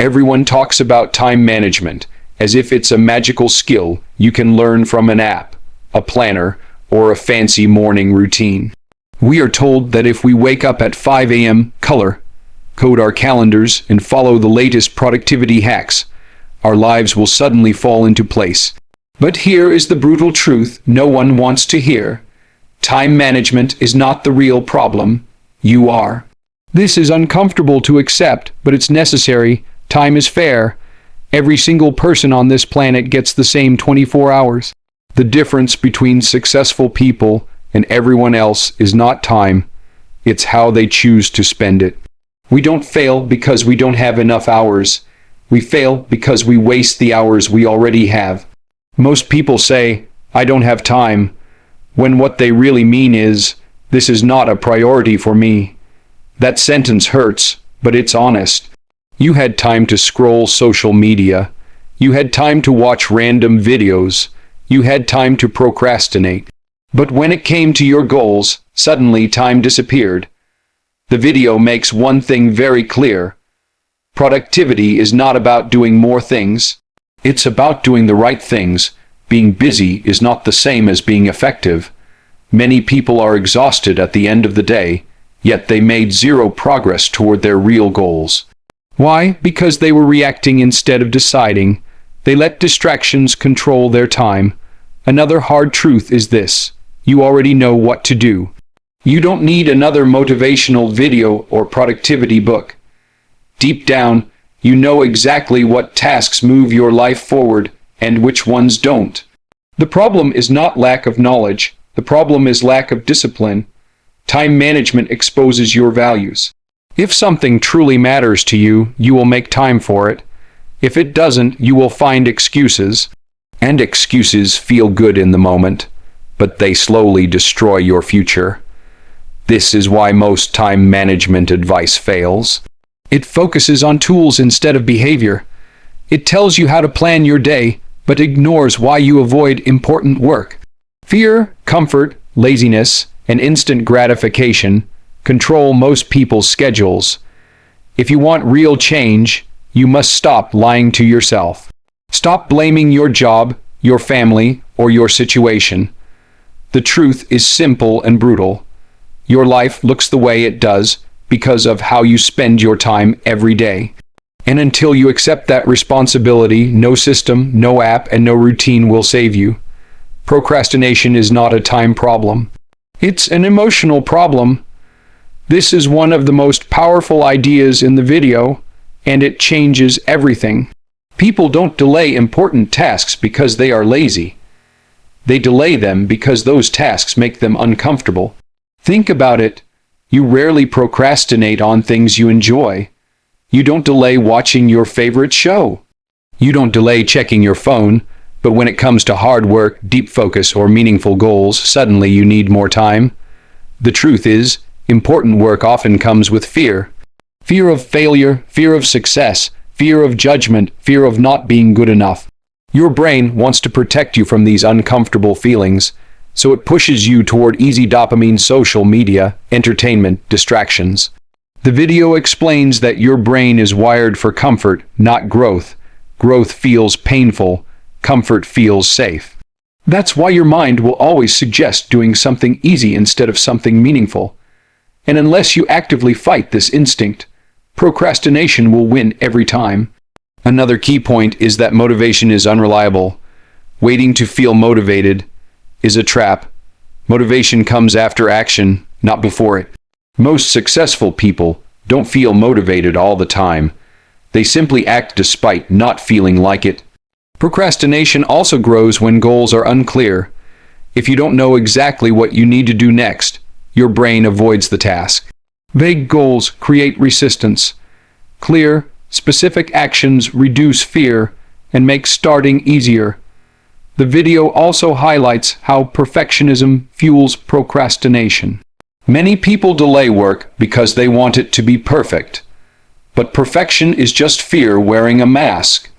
Everyone talks about time management as if it's a magical skill you can learn from an app, a planner, or a fancy morning routine. We are told that if we wake up at 5 a.m., code our calendars, and follow the latest productivity hacks, our lives will suddenly fall into place. But here is the brutal truth no one wants to hear. Time management is not the real problem. You are. This is uncomfortable to accept, but it's necessary. Time is fair. Every single person on this planet gets the same 24 hours. The difference between successful people and everyone else is not time. It's how they choose to spend it. We don't fail because we don't have enough hours. We fail because we waste the hours we already have. Most people say, "I don't have time," when what they really mean is, "This is not a priority for me." That sentence hurts, but it's honest. You had time to scroll social media. You had time to watch random videos. You had time to procrastinate. But when it came to your goals, suddenly time disappeared. The video makes one thing very clear. Productivity is not about doing more things. It's about doing the right things. Being busy is not the same as being effective. Many people are exhausted at the end of the day, yet they made zero progress toward their real goals. Why? Because they were reacting instead of deciding. They let distractions control their time. Another hard truth is this: you already know what to do. You don't need another motivational video or productivity book. Deep down, you know exactly what tasks move your life forward and which ones don't. The problem is not lack of knowledge. The problem is lack of discipline. Time management exposes your values. If something truly matters to you, you will make time for it. If it doesn't, you will find excuses. And excuses feel good in the moment, but they slowly destroy your future. This is why most time management advice fails. It focuses on tools instead of behavior. It tells you how to plan your day, but ignores why you avoid important work. Fear, comfort, laziness, and instant gratification control most people's schedules. If you want real change, you must stop lying to yourself. Stop blaming your job, your family, or your situation. The truth is simple and brutal. Your life looks the way it does because of how you spend your time every day. And until you accept that responsibility, no system, no app, and no routine will save you. Procrastination is not a time problem. It's an emotional problem. This is one of the most powerful ideas in the video, and it changes everything. People don't delay important tasks because they are lazy. They delay them because those tasks make them uncomfortable. Think about it. You rarely procrastinate on things you enjoy. You don't delay watching your favorite show. You don't delay checking your phone, but when it comes to hard work, deep focus, or meaningful goals, suddenly you need more time. The truth is, important work often comes with fear. Fear of failure, fear of success, fear of judgment, fear of not being good enough. Your brain wants to protect you from these uncomfortable feelings, so it pushes you toward easy dopamine, social media, entertainment, distractions. The video explains that your brain is wired for comfort, not growth. Growth feels painful. Comfort feels safe. That's why your mind will always suggest doing something easy instead of something meaningful. And unless you actively fight this instinct, procrastination will win every time. Another key point is that motivation is unreliable. Waiting to feel motivated is a trap. Motivation comes after action, not before it. Most successful people don't feel motivated all the time. They simply act despite not feeling like it. Procrastination also grows when goals are unclear. If you don't know exactly what you need to do next, your brain avoids the task. Vague goals create resistance. Clear, specific actions reduce fear and make starting easier. The video also highlights how perfectionism fuels procrastination. Many people delay work because they want it to be perfect. But perfection is just fear wearing a mask.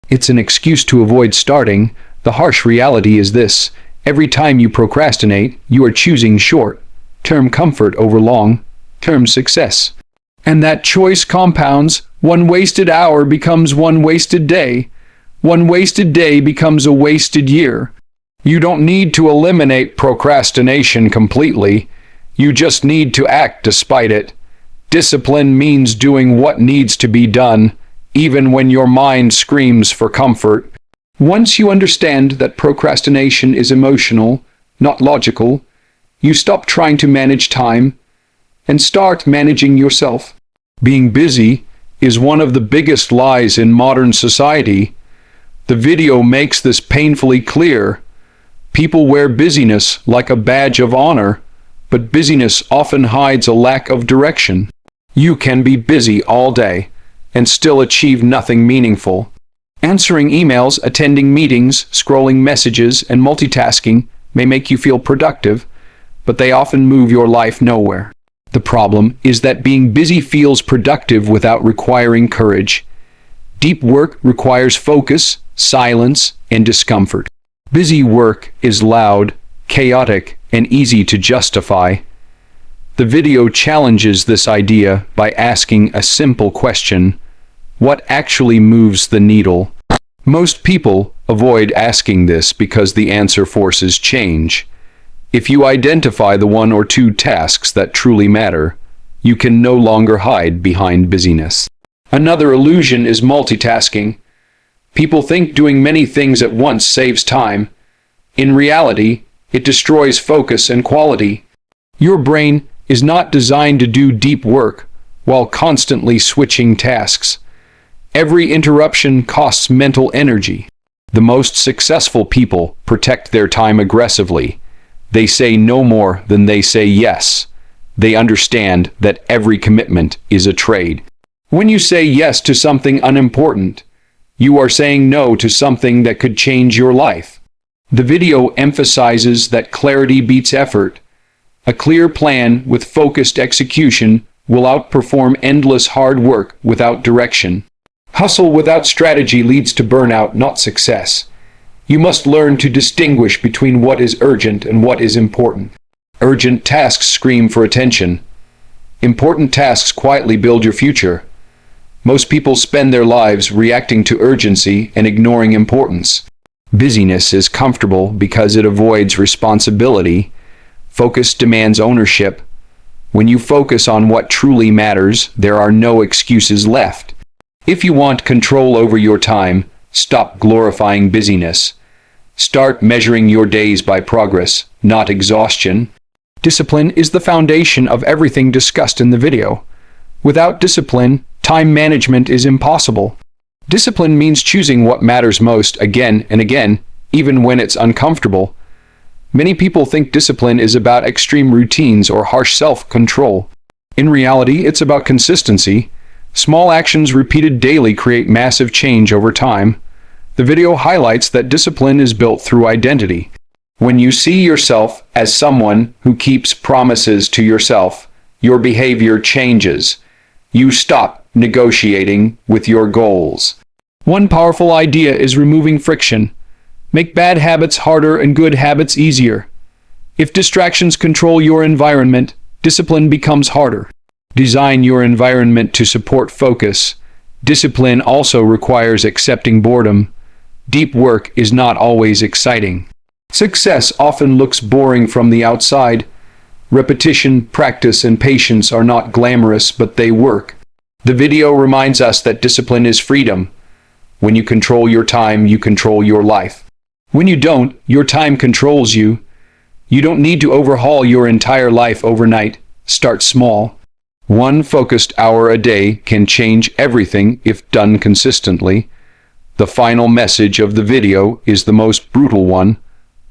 It's an excuse to avoid starting. The harsh reality is this: every time you procrastinate, you are choosing short-term comfort over long-term success. And that choice compounds. One wasted hour becomes one wasted day. One wasted day becomes a wasted year. You don't need to eliminate procrastination completely. You just need to act despite it. Discipline means doing what needs to be done, even when your mind screams for comfort. Once you understand that procrastination is emotional, not logical, you stop trying to manage time and start managing yourself. Being busy is one of the biggest lies in modern society. The video makes this painfully clear. People wear busyness like a badge of honor, but busyness often hides a lack of direction. You can be busy all day and still achieve nothing meaningful. Answering emails, attending meetings, scrolling messages, and multitasking may make you feel productive, but they often move your life nowhere. The problem is that being busy feels productive without requiring courage. Deep work requires focus, silence, and discomfort. Busy work is loud, chaotic, and easy to justify. The video challenges this idea by asking a simple question: what actually moves the needle? Most people avoid asking this because the answer forces change. If you identify the one or two tasks that truly matter, you can no longer hide behind busyness. Another illusion is multitasking. People think doing many things at once saves time. In reality, it destroys focus and quality. Your brain is not designed to do deep work while constantly switching tasks. Every interruption costs mental energy. The most successful people protect their time aggressively. They say no more than they say yes. They understand that every commitment is a trade. When you say yes to something unimportant, you are saying no to something that could change your life. The video emphasizes that clarity beats effort. A clear plan with focused execution will outperform endless hard work without direction. Hustle without strategy leads to burnout, not success. You must learn to distinguish between what is urgent and what is important. Urgent tasks scream for attention. Important tasks quietly build your future. Most people spend their lives reacting to urgency and ignoring importance. Busyness is comfortable because it avoids responsibility. Focus demands ownership. When you focus on what truly matters, there are no excuses left. If you want control over your time, stop glorifying busyness. Start measuring your days by progress, not exhaustion. Discipline is the foundation of everything discussed in the video. Without discipline, time management is impossible. Discipline means choosing what matters most again and again, even when it's uncomfortable. Many people think discipline is about extreme routines or harsh self-control. In reality, it's about consistency. Small actions repeated daily create massive change over time. The video highlights that discipline is built through identity. When you see yourself as someone who keeps promises to yourself, your behavior changes. You stop negotiating with your goals. One powerful idea is removing friction. Make bad habits harder and good habits easier. If distractions control your environment, discipline becomes harder. Design your environment to support focus. Discipline also requires accepting boredom. Deep work is not always exciting. Success often looks boring from the outside. Repetition, practice, and patience are not glamorous, but they work. The video reminds us that discipline is freedom. When you control your time, you control your life. When you don't, your time controls you. You don't need to overhaul your entire life overnight. Start small. One focused hour a day can change everything if done consistently. The final message of the video is the most brutal one.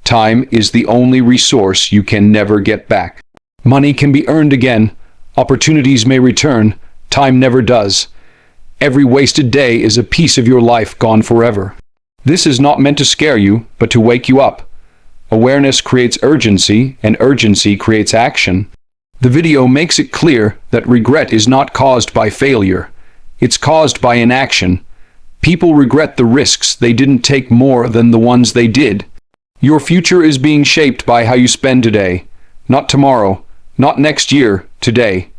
Time is the only resource you can never get back. Money can be earned again. Opportunities may return. Time never does. Every wasted day is a piece of your life gone forever. This is not meant to scare you, but to wake you up. Awareness creates urgency, and urgency creates action. The video makes it clear that regret is not caused by failure. It's caused by inaction. People regret the risks they didn't take more than the ones they did. Your future is being shaped by how you spend today, not tomorrow, not next year, today.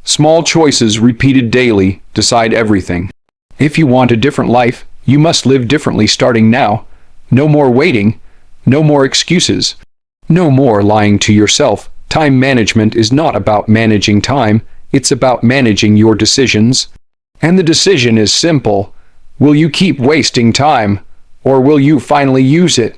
Small choices repeated daily decide everything. If you want a different life, you must live differently starting now. No more waiting. No more excuses. No more lying to yourself. Time management is not about managing time, it's about managing your decisions. And the decision is simple. Will you keep wasting time, or will you finally use it?